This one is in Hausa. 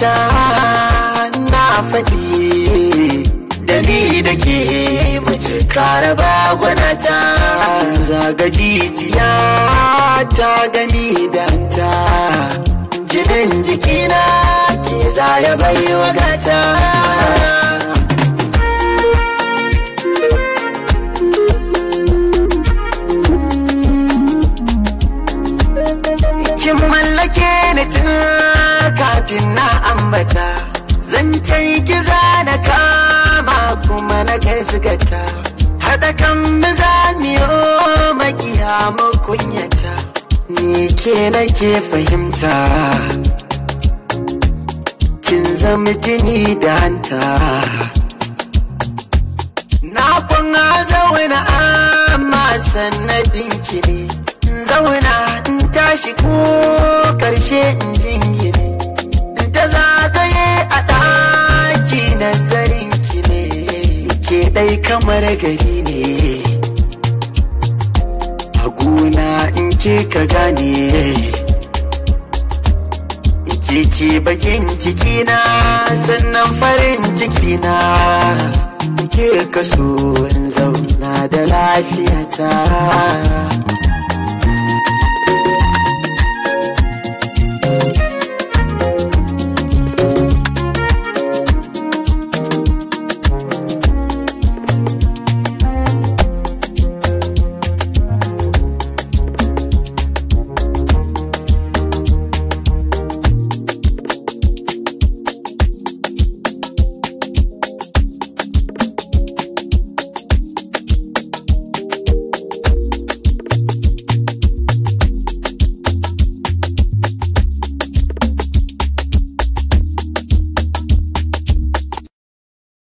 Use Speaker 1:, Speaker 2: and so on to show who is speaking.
Speaker 1: ta na faɗi da ni da ke mace karaba gwanata zaga jijiya ta gani danta jinin jikina ke zaya bai wagata kin mallake ni tun kafin na ambata zan ki zana kama kuma na kai zigata haɗa kan mizamiyo makiya mu kunyata ni ke nake fahimta kin zama jini da hanta na kwana zauna amma sannadin ki ne zauna in tashi ko karshe in jingine in ta zagaye a ɗaki nazarin ki ne ke ɗai kamar gari ne haguna in ke ka gane ke ce bakin cikina sannan farin cikina ke kaso in zauna da lafiyata